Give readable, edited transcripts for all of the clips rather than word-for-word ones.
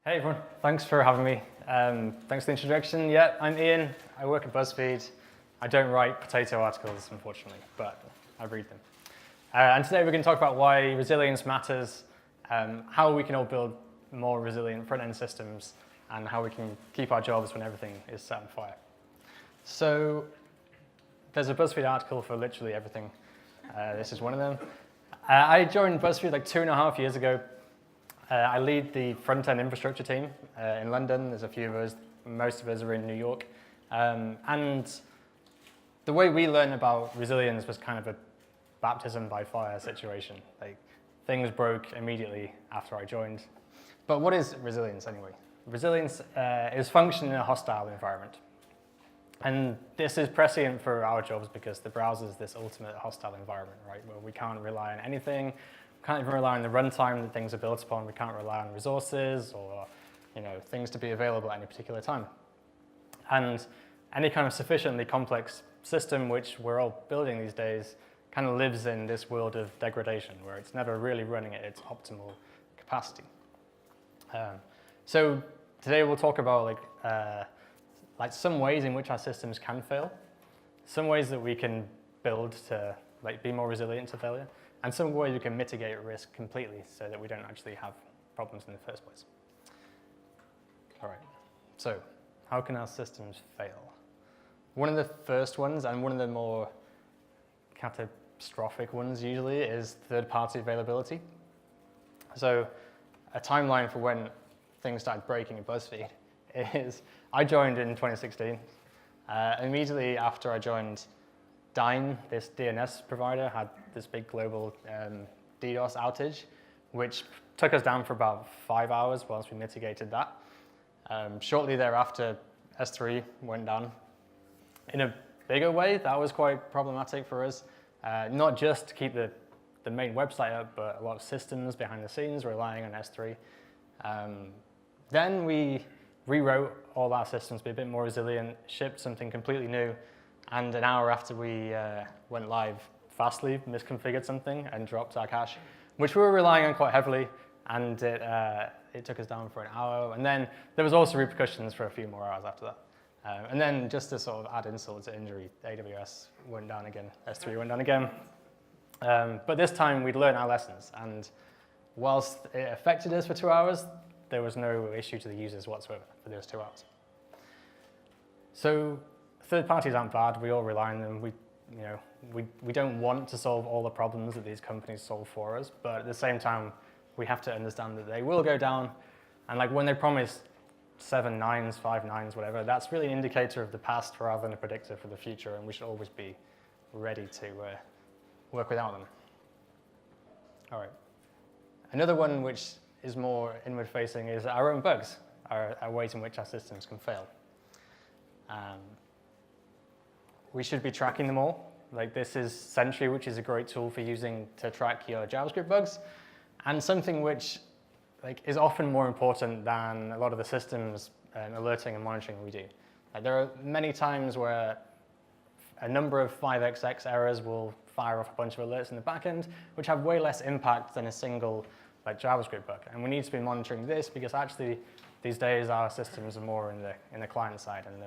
Hey everyone, thanks for having me. Thanks for the introduction. Yeah, I'm Ian. I work at BuzzFeed. I don't write potato articles, unfortunately, but I read them. And today we're going to talk about why resilience matters, how we can all build more resilient front-end systems, and how we can keep our jobs when everything is set on fire. So there's a BuzzFeed article for literally everything. This is one of them. I joined BuzzFeed like 2.5 years ago. I lead the front-end infrastructure team in London. There's a few of us. Most of us are in New York. And the way we learned about resilience was kind of a baptism by fire situation. Like, things broke immediately after I joined. But what is resilience anyway? Resilience is function in a hostile environment. And this is prescient for our jobs because the browser is this ultimate hostile environment, right? Where we can't rely on anything. Can't even rely on the runtime that things are built upon. We can't rely on resources or things to be available at any particular time. And any kind of sufficiently complex system, which we're all building these days, kind of lives in this world of degradation, where it's never really running at its optimal capacity. So today we'll talk about like some ways in which our systems can fail, some ways that we can build to be more resilient to failure, and some ways we can mitigate risk completely so that we don't actually have problems in the first place. All right, so how can our systems fail? One of the first ones, and one of the more catastrophic ones usually, is third-party availability. So a timeline for when things started breaking at BuzzFeed is, I joined in 2016. Immediately after I joined, Dyn, this DNS provider, had this big global DDoS outage, which took us down for about 5 hours whilst we mitigated that. Shortly thereafter, S3 went down. In a bigger way, that was quite problematic for us, not just to keep the main website up, but a lot of systems behind the scenes relying on S3. Then we rewrote all our systems to be a bit more resilient, shipped something completely new, and an hour after we went live, Fastly misconfigured something and dropped our cache, which we were relying on quite heavily, and it took us down for an hour. And then there was also repercussions for a few more hours after that. And then just to sort of add insult to injury, AWS went down again, S3 went down again. But this time we'd learned our lessons, and whilst it affected us for 2 hours, there was no issue to the users whatsoever for those 2 hours. So third parties aren't bad, we all rely on them. We don't want to solve all the problems that these companies solve for us, but at the same time, we have to understand that they will go down. And like when they promise 7 nines, 5 nines, whatever, that's really an indicator of the past rather than a predictor for the future, and we should always be ready to work without them. All right. Another one which is more inward-facing is our own bugs, our ways in which our systems can fail. We should be tracking them all. Like, this is Sentry, which is a great tool for using to track your JavaScript bugs, and something which is often more important than a lot of the systems alerting and monitoring we do. There are many times where a number of 5xx errors will fire off a bunch of alerts in the backend, which have way less impact than a single JavaScript bug. And we need to be monitoring this because actually these days our systems are more in the client side, and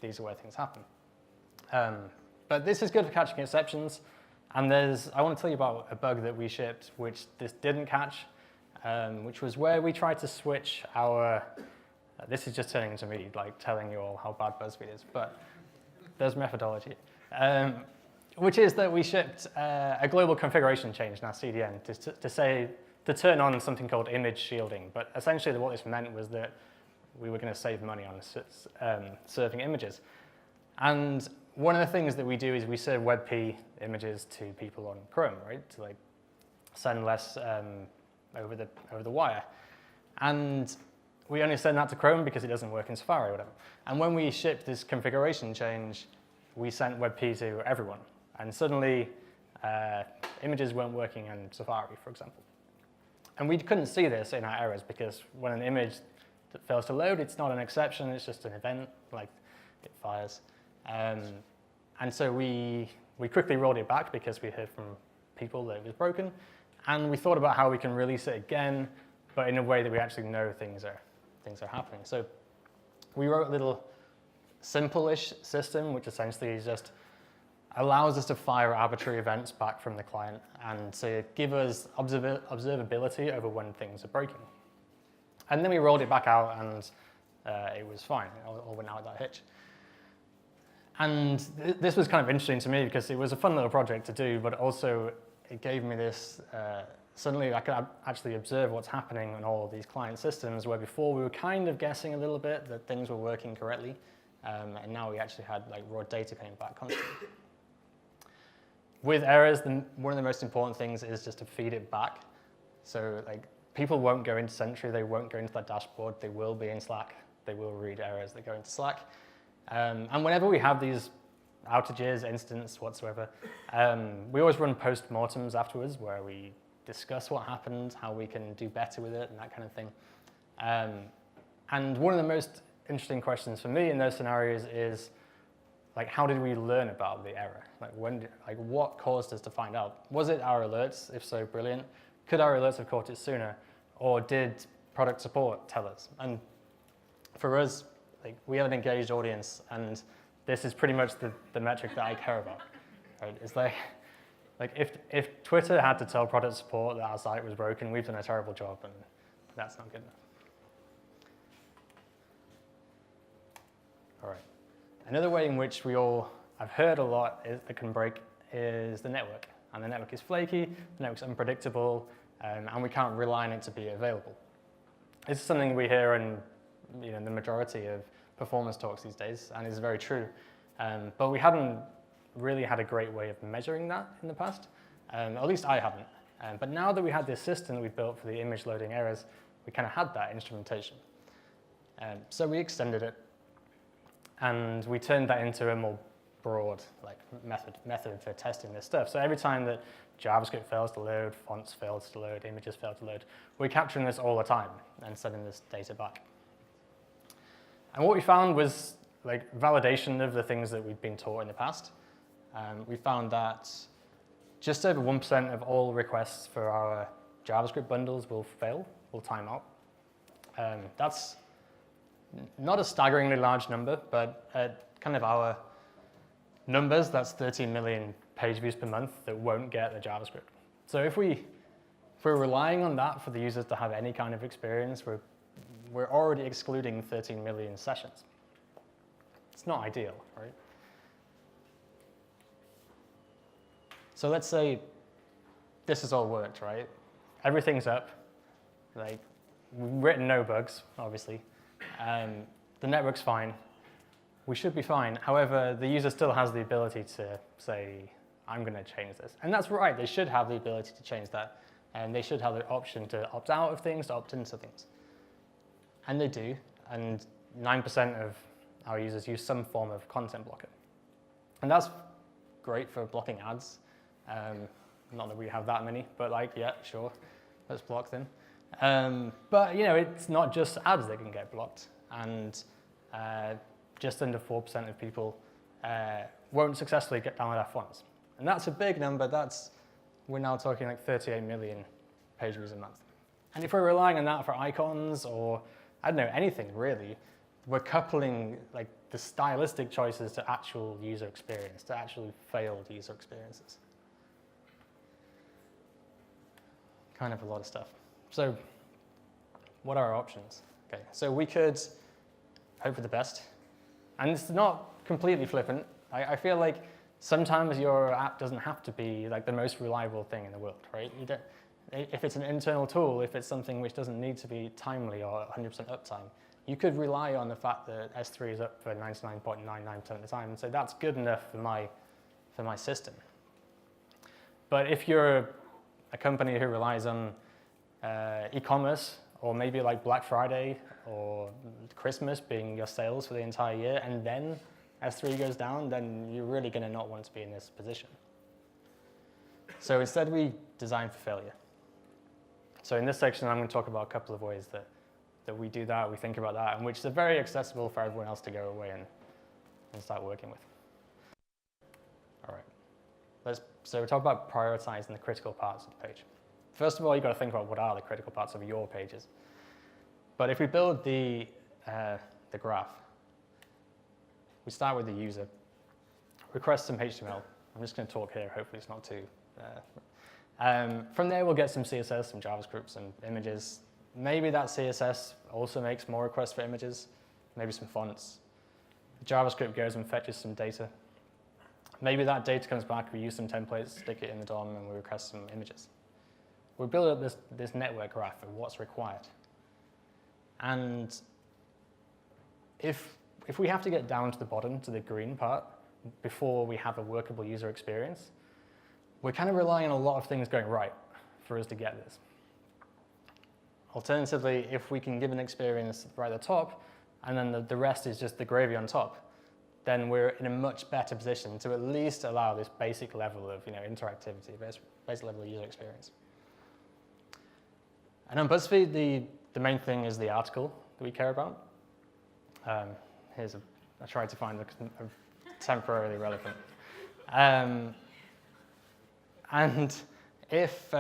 these are where things happen. But this is good for catching exceptions. And I want to tell you about a bug that we shipped which this didn't catch, which was where we tried to switch our, this is just turning into me telling you all how bad BuzzFeed is, but there's methodology. Which is that we shipped a global configuration change in our CDN to turn on something called image shielding. But essentially what this meant was that we were going to save money on serving images. And one of the things that we do is we serve WebP images to people on Chrome, right? To send less over the wire. And we only send that to Chrome because it doesn't work in Safari or whatever. And when we shipped this configuration change, we sent WebP to everyone. And suddenly, images weren't working in Safari, for example. And we couldn't see this in our errors because when an image that fails to load, it's not an exception, it's just an event, it fires. And so we quickly rolled it back because we heard from people that it was broken. And we thought about how we can release it again, but in a way that we actually know things are things are happening. So we wrote a little simple-ish system, which essentially is just allows us to fire arbitrary events back from the client and to give us observability over when things are breaking. And then we rolled it back out, and it was fine. It all went out without a hitch. And this was kind of interesting to me because it was a fun little project to do, but also it gave me this, suddenly I could actually observe what's happening on all of these client systems, where before we were kind of guessing a little bit that things were working correctly, and now we actually had like raw data coming back constantly. With errors, one of the most important things is just to feed it back. So like people won't go into Sentry, they won't go into that dashboard, they will be in Slack, they will read errors that go into Slack. And whenever we have these outages, incidents, whatsoever, we always run post-mortems afterwards where we discuss what happened, how we can do better with it, and that kind of thing. And one of the most interesting questions for me in those scenarios is, like, how did we learn about the error? Like, what caused us to find out? Was it our alerts? If so, brilliant. Could our alerts have caught it sooner? Or did product support tell us? And for us, like, we have an engaged audience, and this is pretty much the metric that I care about. Right? It's like if Twitter had to tell product support that our site was broken, we've done a terrible job, and that's not good enough. All right. Another way in which I've heard a lot that can break is the network. And the network is flaky, the network's unpredictable, and we can't rely on it to be available. This is something we hear in the majority of performance talks these days, and is very true. But we hadn't really had a great way of measuring that in the past. At least I haven't. But now that we had this system that we built for the image loading errors, we kind of had that instrumentation. So we extended it, and we turned that into a more broad method for testing this stuff. So every time that JavaScript fails to load, fonts fail to load, images fail to load, we're capturing this all the time and sending this data back. And what we found was like validation of the things that we'd been taught in the past. We found that just over 1% of all requests for our JavaScript bundles will fail, will time out. That's not a staggeringly large number, but at kind of our numbers, that's 13 million page views per month that won't get the JavaScript. So if we're relying on that for the users to have any kind of experience, we're already excluding 13 million sessions. It's not ideal, right? So let's say this has all worked, right? Everything's up. Like, we've written no bugs, obviously. The network's fine. We should be fine. However, the user still has the ability to say, I'm going to change this. And that's right. They should have the ability to change that. And they should have the option to opt out of things, to opt into things. And they do. And 9% of our users use some form of content blocker. And that's great for blocking ads. Not that we have that many, but like, yeah, sure, let's block them. But it's not just ads that can get blocked. And just under 4% of people won't successfully download our fonts. And that's a big number. We're now talking like 38 million page views a month. And if we're relying on that for icons or, I don't know, anything really, we're coupling like the stylistic choices to actual user experience, to actually failed user experiences. Kind of a lot of stuff. So what are our options? Okay, so we could hope for the best. And it's not completely flippant. I feel like sometimes your app doesn't have to be like the most reliable thing in the world, right? If it's an internal tool, if it's something which doesn't need to be timely or 100% uptime, you could rely on the fact that S3 is up for 99.99% of the time and say that's good enough for my system. But if you're a company who relies on e-commerce, or maybe like Black Friday or Christmas being your sales for the entire year, and then S3 goes down, then you're really going to not want to be in this position. So instead, we design for failure. So in this section, I'm going to talk about a couple of ways that we do that, we think about that, and which are very accessible for everyone else to go away and start working with. All right. So we talk about prioritizing the critical parts of the page. First of all, you've got to think about what are the critical parts of your pages. But if we build the graph, we start with the user, request some HTML. I'm just going to talk here, hopefully it's not too... from there we'll get some CSS, some JavaScript, some images. Maybe that CSS also makes more requests for images, maybe some fonts. JavaScript goes and fetches some data. Maybe that data comes back, we use some templates, stick it in the DOM, and we request some images. We build up this network graph of what's required. And if we have to get down to the bottom, to the green part, before we have a workable user experience, we're kind of relying on a lot of things going right for us to get this. Alternatively, if we can give an experience right at the top, and then the rest is just the gravy on top, then we're in a much better position to at least allow this basic level of interactivity, basic level of user experience. And on BuzzFeed, the main thing is the article that we care about. I tried to find a temporarily relevant. And if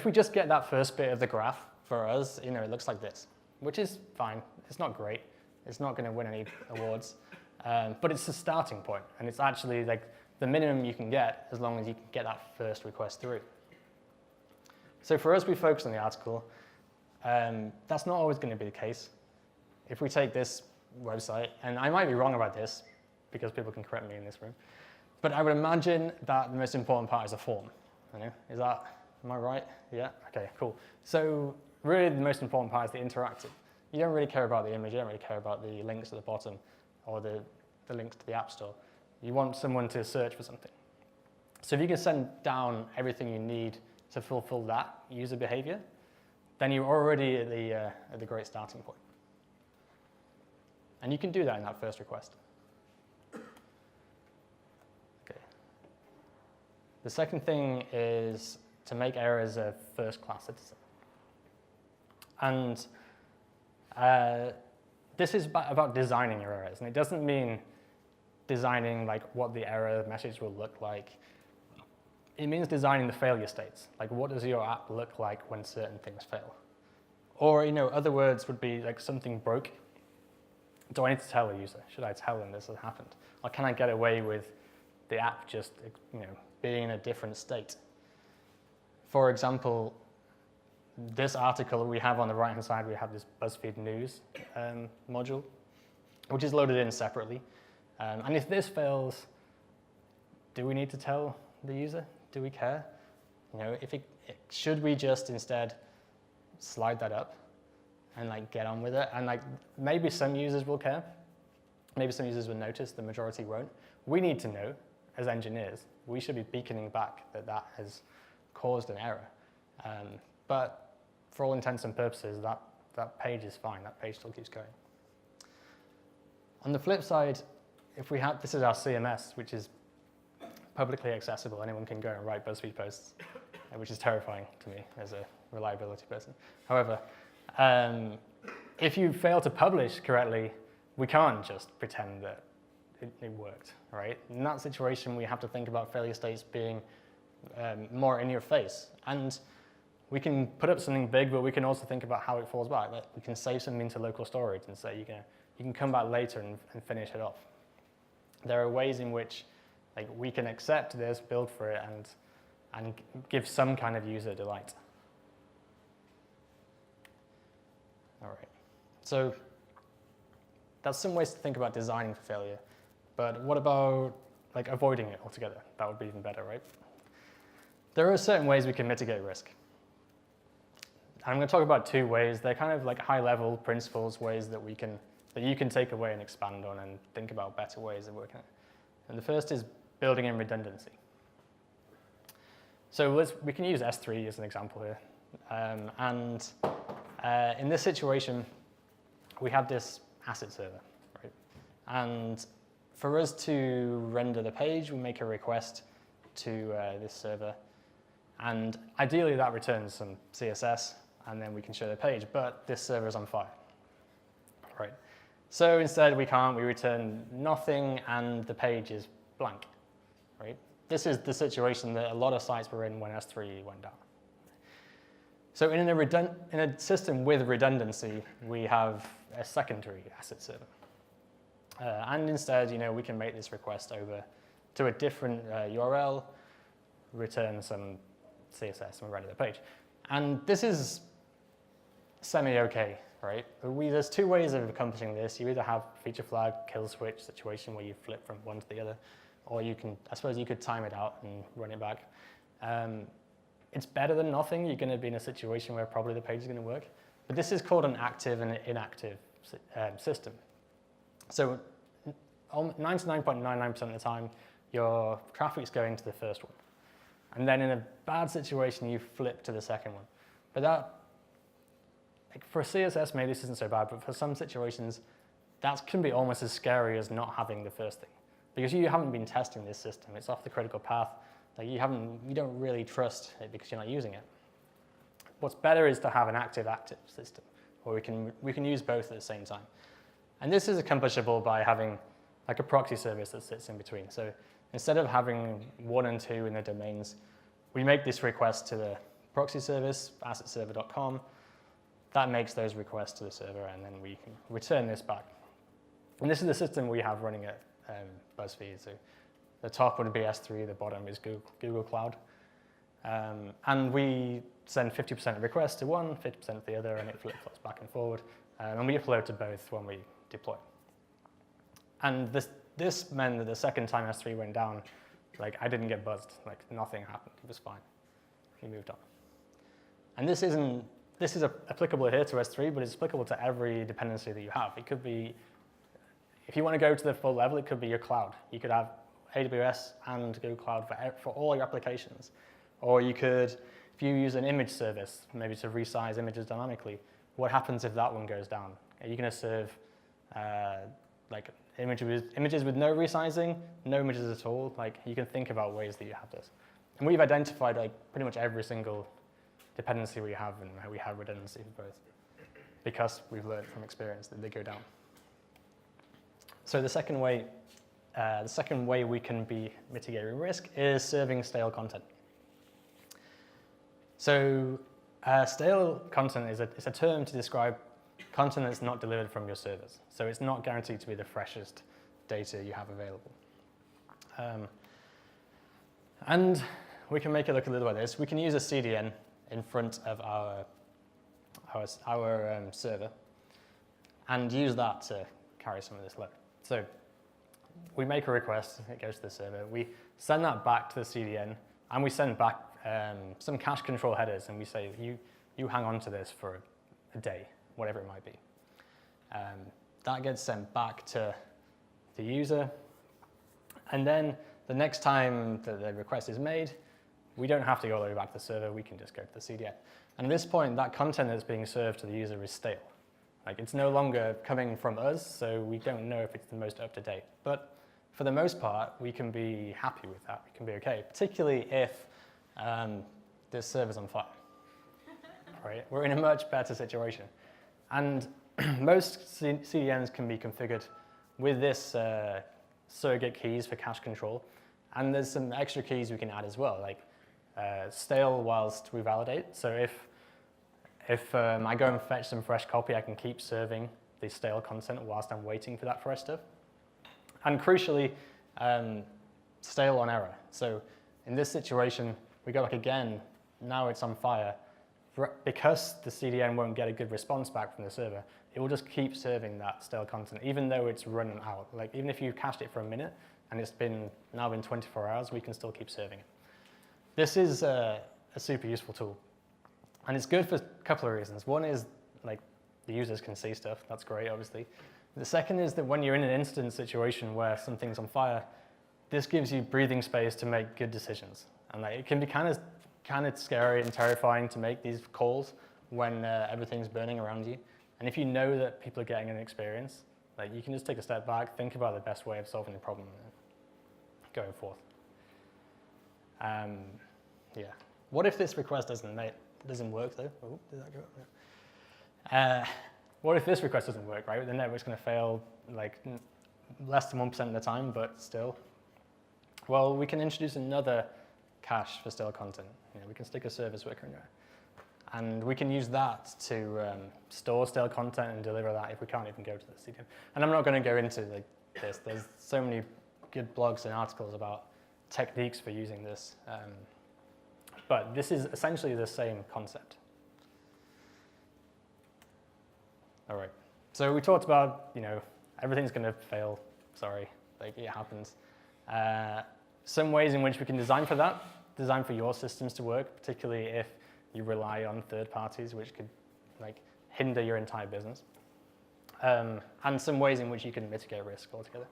we just get that first bit of the graph for us, it looks like this, which is fine. It's not great. It's not going to win any awards, but it's a starting point, and it's actually like the minimum you can get as long as you can get that first request through. So for us, we focus on the article. That's not always going to be the case. If we take this website, and I might be wrong about this, because people can correct me in this room, but I would imagine that the most important part is a form. Am I right? Yeah, okay, cool. So really the most important part is the interactive. You don't really care about the image, you don't really care about the links at the bottom or the links to the App Store. You want someone to search for something. So if you can send down everything you need to fulfill that user behavior, then you're already at the great starting point. And you can do that in that first request. Okay. The second thing is to make errors a first-class citizen. And this is about designing your errors. And it doesn't mean designing like what the error message will look like. It means designing the failure states. Like, what does your app look like when certain things fail? Or, other words would be like something broke. Do I need to tell a user? Should I tell them this has happened? Or can I get away with the app just, being in a different state? For example, this article we have on the right-hand side, we have this BuzzFeed News module, which is loaded in separately. And if this fails, do we need to tell the user? Do we care? Should we just instead slide that up and get on with it? And maybe some users will care. Maybe some users will notice, the majority won't. We need to know, as engineers, we should be beaconing back that has caused an error. But for all intents and purposes, that page is fine. That page still keeps going. On the flip side, this is our CMS, which is publicly accessible. Anyone can go and write BuzzFeed posts, which is terrifying to me as a reliability person. However, if you fail to publish correctly, we can't just pretend that it worked, right? In that situation, we have to think about failure states being more in your face. And we can put up something big, but we can also think about how it falls back. We can save something to local storage and say you can come back later and finish it off. There are ways in which we can accept this, build for it, and give some kind of user delight. All right. So that's some ways to think about designing for failure. But what about avoiding it altogether? That would be even better, right? There are certain ways we can mitigate risk. I'm going to talk about two ways. They're kind of high-level principles, ways that you can take away and expand on and think about better ways of working it. And the first is building in redundancy. So we can use S3 as an example here. In this situation, we have this asset server, right? And for us to render the page, we make a request to this server. And ideally, that returns some CSS, and then we can show the page. But this server is on fire, right? So instead, we return nothing, and the page is blank, right? This is the situation that a lot of sites were in when S3 went down. So in a system with redundancy, we have a secondary asset server. And instead, we can make this request over to a different URL, return some CSS, and we're ready to the page. And this is semi-okay, right? There's two ways of accomplishing this. You either have feature flag, kill switch situation where you flip from one to the other, or I suppose you could time it out and run it back. It's better than nothing. You're going to be in a situation where probably the page is going to work. But this is called an active and an inactive system. So 99.99% of the time, your traffic's going to the first one. And then in a bad situation, you flip to the second one. But for CSS, maybe this isn't so bad, but for some situations, that can be almost as scary as not having the first thing. Because you haven't been testing this system. It's off the critical path. Like you don't really trust it because you're not using it. What's better is to have an active system, where we can use both at the same time. And this is accomplishable by having like a proxy service that sits in between. So instead of having 1 and 2 in the domains, we make this request to the proxy service, assetserver.com. That makes those requests to the server, and then we can return this back. And this is the system we have running at BuzzFeed. So the top would be S3, the bottom is Google Cloud. And we send 50% of requests to one, 50% to the other, and it flip-flops back and forward. And we upload to both when we deploy. And this meant that the second time S3 went down, like I didn't get buzzed, like nothing happened, it was fine. We moved on. And this is applicable here to S3, but it's applicable to every dependency that you have. It could be, if you want to go to the full level, it could be your cloud. You could have AWS and Google Cloud for all your applications. Or you could, if you use an image service, maybe to resize images dynamically, what happens if that one goes down? Are you going to serve like images with no resizing, no images at all? Like you can think about ways that you have this. And we've identified like pretty much every single dependency we have, and we have redundancy for both, because we've learned from experience that they go down. So the second way we can be mitigating risk is serving stale content. So stale content is a term to describe content that's not delivered from your servers. So it's not guaranteed to be the freshest data you have available. And we can make it look a little like this. We can use a CDN in front of our server and use that to carry some of this load. So we make a request, it goes to the server. We send that back to the CDN, and we send back some cache control headers, and we say, you hang on to this for a day, whatever it might be. That gets sent back to the user, and then the next time that the request is made, we don't have to go all the way back to the server, we can just go to the CDN. And at this point, that content that's being served to the user is stale. Like it's no longer coming from us, so we don't know if it's the most up-to-date. But for the most part, we can be happy with that. We can be okay, particularly if this server's on fire. Right? We're in a much better situation. And most CDNs can be configured with this surrogate keys for cache control. And there's some extra keys we can add as well, like stale whilst we validate. So if I go and fetch some fresh copy, I can keep serving the stale content whilst I'm waiting for that fresh stuff. And crucially, stale on error. So in this situation, we go like again, now it's on fire. Because the CDN won't get a good response back from the server, it will just keep serving that stale content, even though it's running out. Like even if you cached it for a minute and it's now been 24 hours, we can still keep serving it. This is a super useful tool. And it's good for a couple of reasons. One is like the users can see stuff. That's great, obviously. The second is that when you're in an incident situation where something's on fire, this gives you breathing space to make good decisions. And like, it can be kind of scary and terrifying to make these calls when everything's burning around you. And if you know that people are getting an experience, like you can just take a step back, think about the best way of solving the problem and going forth. Yeah. What if this request doesn't work though? Oh, did that go up? Yeah. What if this request doesn't work, right? The network's going to fail like less than 1% of the time, but still. Well, we can introduce another cache for stale content. We can stick a service worker in there. And we can use that to store stale content and deliver that if we can't even go to the CDN. And I'm not going to go into like this. There's so many good blogs and articles about techniques for using this. But this is essentially the same concept. All right. So we talked about, everything's going to fail. Sorry, like it happens. Some ways in which we can design for that, design for your systems to work, particularly if you rely on third parties, which could hinder your entire business. And some ways in which you can mitigate risk altogether.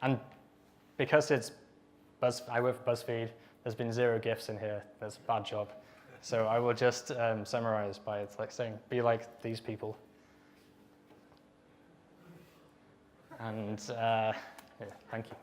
And because I work for BuzzFeed, there's been 0 GIFs in here. That's a bad job. So I will just summarize by saying, be like these people. And yeah, thank you.